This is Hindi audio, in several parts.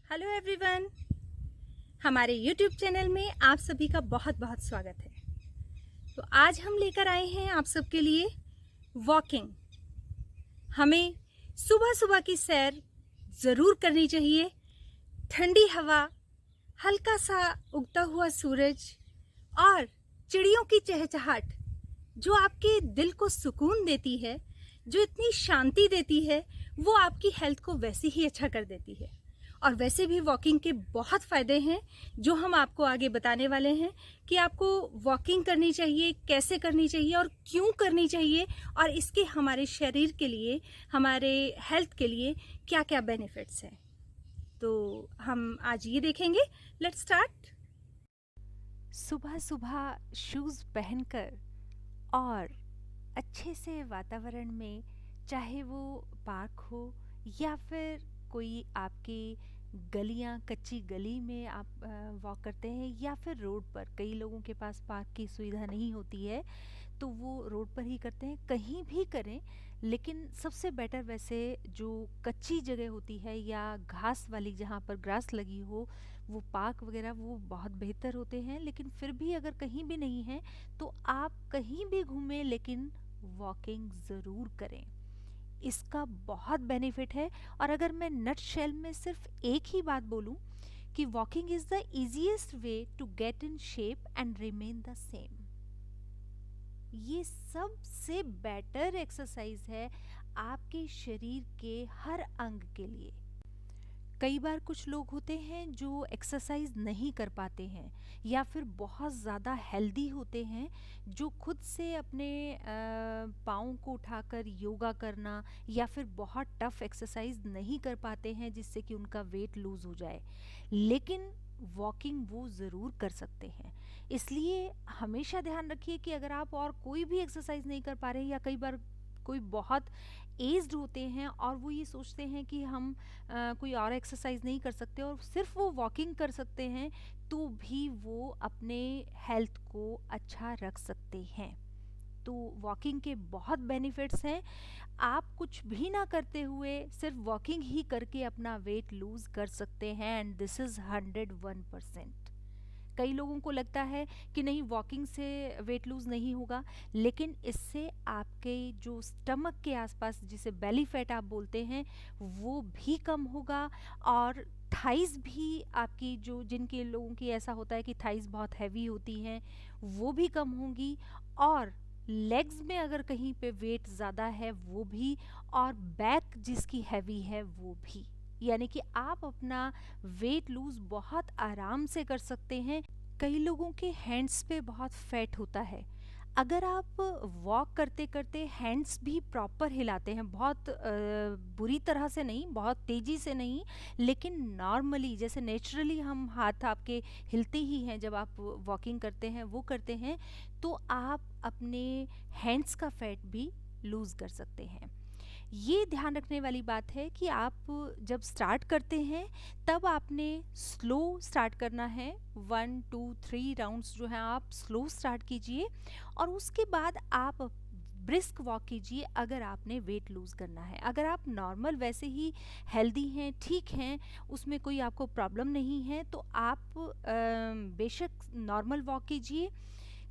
हेलो एवरीवन, हमारे यूट्यूब चैनल में आप सभी का बहुत बहुत स्वागत है। तो आज हम लेकर आए हैं आप सबके लिए वॉकिंग। हमें सुबह सुबह की सैर ज़रूर करनी चाहिए। ठंडी हवा, हल्का सा उगता हुआ सूरज और चिड़ियों की चहचहाट जो आपके दिल को सुकून देती है, जो इतनी शांति देती है, वो आपकी हेल्थ को वैसे ही अच्छा कर देती है। और वैसे भी वॉकिंग के बहुत फ़ायदे हैं जो हम आपको आगे बताने वाले हैं कि आपको वॉकिंग करनी चाहिए, कैसे करनी चाहिए और क्यों करनी चाहिए, और इसके हमारे शरीर के लिए, हमारे हेल्थ के लिए क्या क्या बेनिफिट्स हैं। तो हम आज ये देखेंगे। Let's start. सुबह सुबह शूज़ पहनकर और अच्छे से वातावरण में, चाहे वो पार्क हो या फिर कोई आपकी गलियां, कच्ची गली में आप वॉक करते हैं या फिर रोड पर, कई लोगों के पास पार्क की सुविधा नहीं होती है तो वो रोड पर ही करते हैं। कहीं भी करें, लेकिन सबसे बेटर वैसे जो कच्ची जगह होती है या घास वाली, जहाँ पर ग्रास लगी हो, वो पार्क वगैरह वो बहुत बेहतर होते हैं। लेकिन फिर भी अगर कहीं भी नहीं है तो आप कहीं भी घूमें, लेकिन वॉकिंग ज़रूर करें। इसका बहुत बेनिफिट है। और अगर मैं नट शेल में सिर्फ एक ही बात बोलूं कि walking is the easiest way to get in shape and remain the same. ये सबसे बेटर एक्सरसाइज है आपके शरीर के हर अंग के लिए। कई बार कुछ लोग होते हैं जो एक्सरसाइज नहीं कर पाते हैं या फिर बहुत ज़्यादा हेल्दी होते हैं, जो खुद से अपने पाँव को उठाकर योगा करना या फिर बहुत टफ एक्सरसाइज नहीं कर पाते हैं जिससे कि उनका वेट लूज़ हो जाए, लेकिन वॉकिंग वो ज़रूर कर सकते हैं। इसलिए हमेशा ध्यान रखिए कि अगर आप और कोई भी एक्सरसाइज नहीं कर पा रहे हैं, या कई बार कोई बहुत एज्ड होते हैं और वो ये सोचते हैं कि हम कोई और एक्सरसाइज नहीं कर सकते और सिर्फ वो वॉकिंग कर सकते हैं, तो भी वो अपने हेल्थ को अच्छा रख सकते हैं। तो वॉकिंग के बहुत बेनिफिट्स हैं। आप कुछ भी ना करते हुए सिर्फ वॉकिंग ही करके अपना वेट लूज़ कर सकते हैं, एंड दिस इज़ 101%। कई लोगों को लगता है कि नहीं, वॉकिंग से वेट लूज़ नहीं होगा, लेकिन इससे आपके जो स्टमक के आसपास, जिसे बेली फैट आप बोलते हैं, वो भी कम होगा। और थाइज़ भी आपकी, जो जिनके लोगों की ऐसा होता है कि थाइज़ बहुत हैवी होती हैं, वो भी कम होंगी। और लेग्स में अगर कहीं पे वेट ज़्यादा है वो भी, और बैक जिसकी हैवी है वो भी। यानी कि आप अपना वेट लूज़ बहुत आराम से कर सकते हैं। कई लोगों के हैंड्स पे बहुत फैट होता है। अगर आप वॉक करते करते हैंड्स भी प्रॉपर हिलाते हैं, बहुत बुरी तरह से नहीं, बहुत तेज़ी से नहीं, लेकिन नॉर्मली, जैसे नेचुरली हम हाथ आपके हिलते ही हैं जब आप वॉकिंग करते हैं, वो करते हैं, तो आप अपने हैंड्स का फैट भी लूज़ कर सकते हैं। ये ध्यान रखने वाली बात है कि आप जब स्टार्ट करते हैं तब आपने स्लो स्टार्ट करना है। 1 2 3 राउंड्स जो हैं आप स्लो स्टार्ट कीजिए, और उसके बाद आप ब्रिस्क वॉक कीजिए अगर आपने वेट लूज़ करना है। अगर आप नॉर्मल वैसे ही हेल्दी हैं, ठीक हैं, उसमें कोई आपको प्रॉब्लम नहीं है, तो आप बेशक नॉर्मल वॉक कीजिए।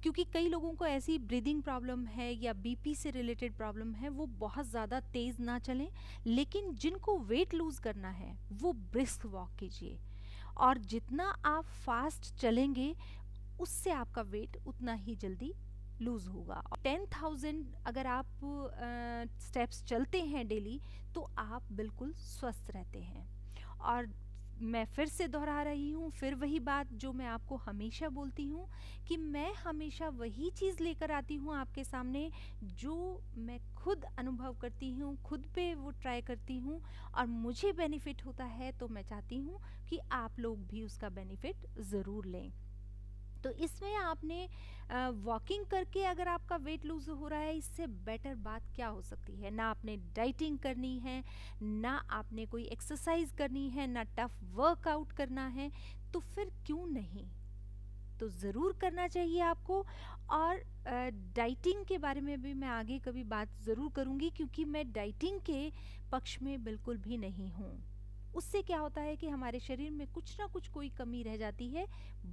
क्योंकि कई लोगों को ऐसी ब्रीदिंग प्रॉब्लम है या बीपी से रिलेटेड प्रॉब्लम है, वो बहुत ज़्यादा तेज़ ना चलें। लेकिन जिनको वेट लूज़ करना है वो ब्रिस्क वॉक कीजिए, और जितना आप फास्ट चलेंगे उससे आपका वेट उतना ही जल्दी लूज़ होगा। 10,000 अगर आप स्टेप्स चलते हैं डेली, तो आप बिल्कुल स्वस्थ रहते हैं। और मैं फिर से दोहरा रही हूँ, फिर वही बात जो मैं आपको हमेशा बोलती हूँ, कि मैं हमेशा वही चीज़ लेकर आती हूँ आपके सामने जो मैं खुद अनुभव करती हूँ, खुद पे वो ट्राई करती हूँ, और मुझे बेनिफिट होता है, तो मैं चाहती हूँ कि आप लोग भी उसका बेनिफिट ज़रूर लें। तो इसमें आपने वॉकिंग करके अगर आपका वेट लूज़ हो रहा है, इससे बेटर बात क्या हो सकती है। ना आपने डाइटिंग करनी है, ना आपने कोई एक्सरसाइज करनी है, ना टफ वर्कआउट करना है, तो फिर क्यों नहीं, तो ज़रूर करना चाहिए आपको। और डाइटिंग के बारे में भी मैं आगे कभी बात ज़रूर करूँगी, क्योंकि मैं डाइटिंग के पक्ष में बिल्कुल भी नहीं हूँ। उससे क्या होता है कि हमारे शरीर में कुछ ना कुछ कोई कमी रह जाती है।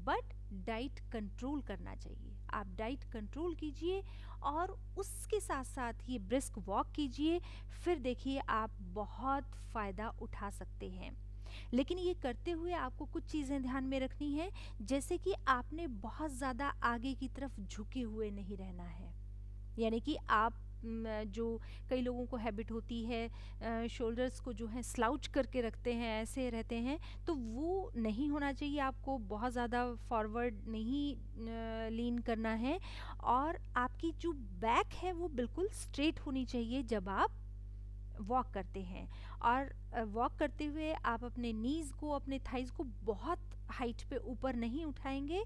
बट डाइट कंट्रोल करना चाहिए, आप डाइट कंट्रोल कीजिए और उसके साथ साथ ये ब्रिस्क वॉक कीजिए, फिर देखिए आप बहुत फ़ायदा उठा सकते हैं। लेकिन ये करते हुए आपको कुछ चीज़ें ध्यान में रखनी है, जैसे कि आपने बहुत ज़्यादा आगे की तरफ झुके हुए नहीं रहना है। यानी कि आप जो कई लोगों को हैबिट होती है शोल्डर्स को जो है स्लाउच करके रखते हैं, ऐसे रहते हैं, तो वो नहीं होना चाहिए। आपको बहुत ज़्यादा फॉरवर्ड नहीं लीन करना है, और आपकी जो बैक है वो बिल्कुल स्ट्रेट होनी चाहिए जब आप वॉक करते हैं। और वॉक करते हुए आप अपने नीज़ को, अपने थाइज़ को बहुत हाइट पे ऊपर नहीं उठाएंगे,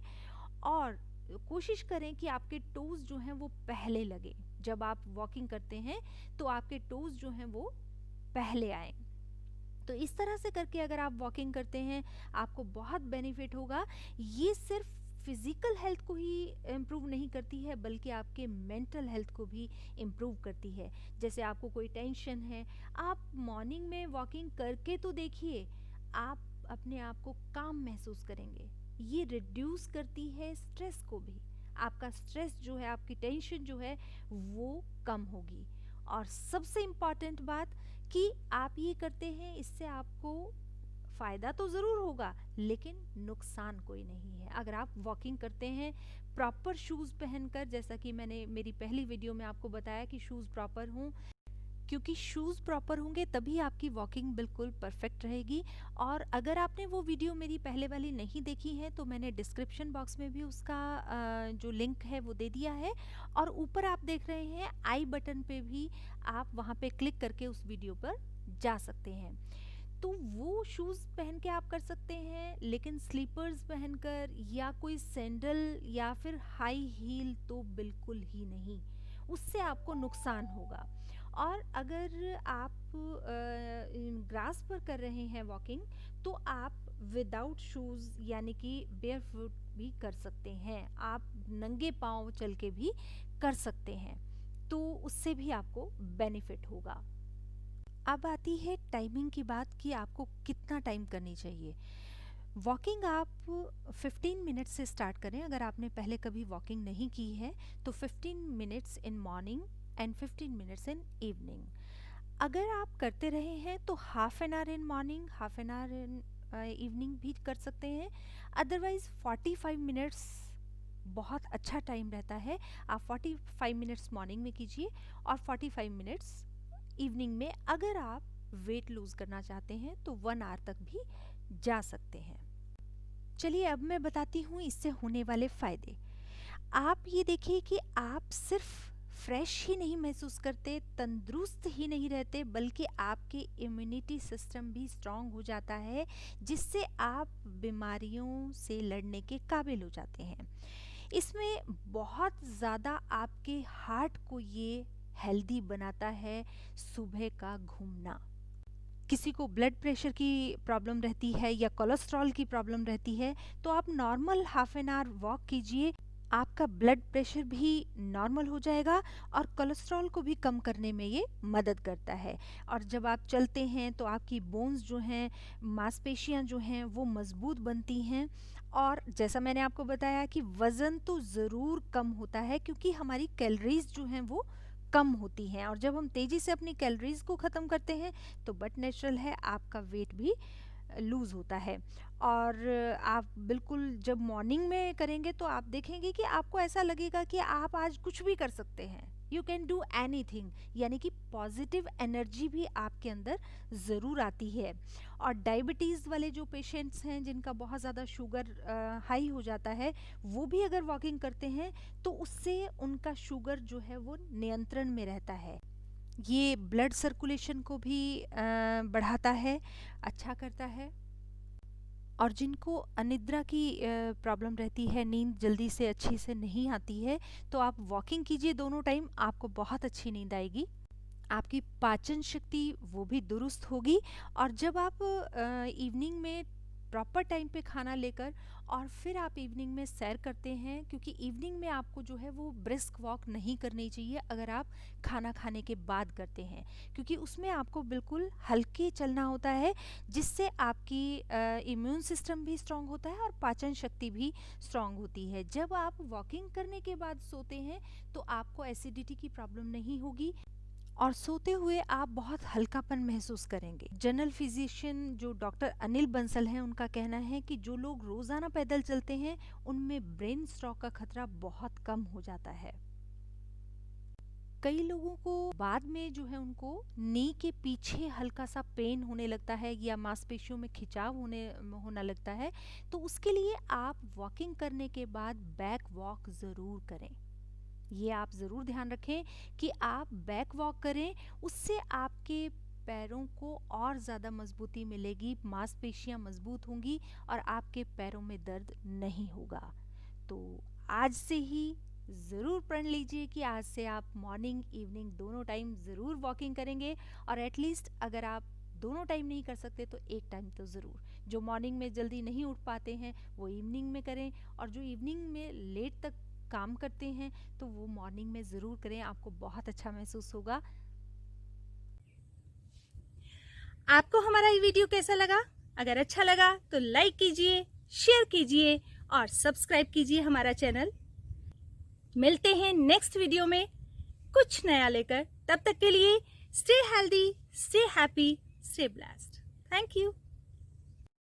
और कोशिश करें कि आपके टोज़ जो हैं वो पहले लगे। जब आप वॉकिंग करते हैं तो आपके टोज़ जो हैं वो पहले आए। तो इस तरह से करके अगर आप वॉकिंग करते हैं आपको बहुत बेनिफिट होगा। ये सिर्फ फिज़िकल हेल्थ को ही इम्प्रूव नहीं करती है, बल्कि आपके मेंटल हेल्थ को भी इम्प्रूव करती है। जैसे आपको कोई टेंशन है, आप मॉर्निंग में वॉकिंग करके तो देखिए, आप अपने आप को काम महसूस करेंगे। ये रिड्यूस करती है स्ट्रेस को भी। आपका स्ट्रेस जो है, आपकी टेंशन जो है वो कम होगी। और सबसे इम्पॉर्टेंट बात कि आप ये करते हैं, इससे आपको फ़ायदा तो ज़रूर होगा लेकिन नुकसान कोई नहीं है। अगर आप वॉकिंग करते हैं प्रॉपर शूज़ पहनकर, जैसा कि मैंने मेरी पहली वीडियो में आपको बताया कि शूज़ प्रॉपर हों, क्योंकि शूज़ प्रॉपर होंगे तभी आपकी वॉकिंग बिल्कुल परफेक्ट रहेगी। और अगर आपने वो वीडियो मेरी पहले वाली नहीं देखी है तो मैंने डिस्क्रिप्शन बॉक्स में भी उसका जो लिंक है वो दे दिया है, और ऊपर आप देख रहे हैं आई बटन पे भी आप वहाँ पे क्लिक करके उस वीडियो पर जा सकते हैं। तो वो शूज़ पहन के आप कर सकते हैं, लेकिन स्लीपर्स पहनकर या कोई सैंडल या फिर हाई हील तो बिल्कुल ही नहीं, उससे आपको नुकसान होगा। और अगर आप ग्रास पर कर रहे हैं वॉकिंग, तो आप विदाउट शूज़ यानी कि बेयर फुट भी कर सकते हैं, आप नंगे पाँव चल के भी कर सकते हैं, तो उससे भी आपको बेनिफिट होगा। अब आती है टाइमिंग की बात कि आपको कितना टाइम करनी चाहिए। वॉकिंग आप 15 मिनट से स्टार्ट करें। अगर आपने पहले कभी वॉकिंग नहीं की है तो 15 minutes in morning and 15 minutes in evening. अगर आप करते रहे हैं तो half an hour in morning, half an hour in evening भी कर सकते हैं। अदरवाइज़ 45 मिनट्स बहुत अच्छा टाइम रहता है। आप 45 मिनट्स मॉर्निंग में कीजिए और 45 मिनट्स इवनिंग में। अगर आप वेट लूज़ करना चाहते हैं तो 1 आवर तक भी जा सकते हैं। चलिए अब मैं बताती हूँ इससे होने वाले फ़ायदे। आप ये देखिए कि आप सिर्फ फ्रेश ही नहीं महसूस करते, तंदुरुस्त ही नहीं रहते, बल्कि आपके इम्यूनिटी सिस्टम भी स्ट्रांग हो जाता है, जिससे आप बीमारियों से लड़ने के काबिल हो जाते हैं। इसमें बहुत ज़्यादा आपके हार्ट को ये हेल्दी बनाता है सुबह का घूमना। किसी को ब्लड प्रेशर की प्रॉब्लम रहती है या कोलेस्ट्रॉल की प्रॉब्लम रहती है, तो आप normal half an hour walk कीजिए, आपका ब्लड प्रेशर भी नॉर्मल हो जाएगा और कोलेस्ट्रॉल को भी कम करने में ये मदद करता है। और जब आप चलते हैं तो आपकी बोन्स जो हैं, मांसपेशियां जो हैं वो मजबूत बनती हैं। और जैसा मैंने आपको बताया कि वज़न तो ज़रूर कम होता है, क्योंकि हमारी कैलोरीज जो हैं वो कम होती हैं, और जब हम तेज़ी से अपनी कैलोरीज को ख़त्म करते हैं तो बट नेचुरल है आपका वेट भी लूज़ होता है। और आप बिल्कुल जब मॉर्निंग में करेंगे तो आप देखेंगे कि आपको ऐसा लगेगा कि आप आज कुछ भी कर सकते हैं, यू कैन डू एनीथिंग, यानी कि पॉजिटिव एनर्जी भी आपके अंदर ज़रूर आती है। और डायबिटीज़ वाले जो पेशेंट्स हैं जिनका बहुत ज़्यादा शुगर हाई हो जाता है, वो भी अगर वॉकिंग करते हैं तो उससे उनका शुगर जो है वो नियंत्रण में रहता है। ये ब्लड सर्कुलेशन को भी बढ़ाता है, अच्छा करता है। और जिनको अनिद्रा की प्रॉब्लम रहती है, नींद जल्दी से अच्छी से नहीं आती है, तो आप वॉकिंग कीजिए दोनों टाइम, आपको बहुत अच्छी नींद आएगी। आपकी पाचन शक्ति वो भी दुरुस्त होगी। और जब आप इवनिंग में प्रॉपर टाइम पे खाना लेकर और फिर आप इवनिंग में सैर करते हैं, क्योंकि इवनिंग में आपको जो है वो ब्रिस्क वॉक नहीं करनी चाहिए अगर आप खाना खाने के बाद करते हैं, क्योंकि उसमें आपको बिल्कुल हल्के चलना होता है, जिससे आपकी इम्यून सिस्टम भी स्ट्रांग होता है और पाचन शक्ति भी स्ट्रांग होती है। जब आप वॉकिंग करने के बाद सोते हैं तो आपको एसिडिटी की प्रॉब्लम नहीं होगी और सोते हुए आप बहुत हल्कापन महसूस करेंगे। जनरल फिजिशियन जो डॉक्टर अनिल बंसल हैं, उनका कहना है कि जो लोग रोजाना पैदल चलते हैं उनमें ब्रेन स्ट्रोक का खतरा बहुत कम हो जाता है। कई लोगों को बाद में जो है उनको नी के पीछे हल्का सा पेन होने लगता है या मांसपेशियों में खिंचाव होना लगता है, तो उसके लिए आप वॉकिंग करने के बाद बैक वॉक ज़रूर करें। ये आप ज़रूर ध्यान रखें कि आप बैक वॉक करें, उससे आपके पैरों को और ज़्यादा मजबूती मिलेगी, मांसपेशियां मजबूत होंगी और आपके पैरों में दर्द नहीं होगा। तो आज से ही ज़रूर प्रण लीजिए कि आज से आप मॉर्निंग इवनिंग दोनों टाइम ज़रूर वॉकिंग करेंगे, और एटलीस्ट अगर आप दोनों टाइम नहीं कर सकते तो एक टाइम तो ज़रूर। जो मॉर्निंग में जल्दी नहीं उठ पाते हैं वो इवनिंग में करें, और जो इवनिंग में लेट तक काम करते हैं तो वो मॉर्निंग में ज़रूर करें, आपको बहुत अच्छा महसूस होगा। आपको हमारा ये वीडियो कैसा लगा? अगर अच्छा लगा तो लाइक कीजिए, शेयर कीजिए और सब्सक्राइब कीजिए हमारा चैनल। मिलते हैं नेक्स्ट वीडियो में कुछ नया लेकर। तब तक के लिए stay healthy, stay happy, stay blessed. Thank you.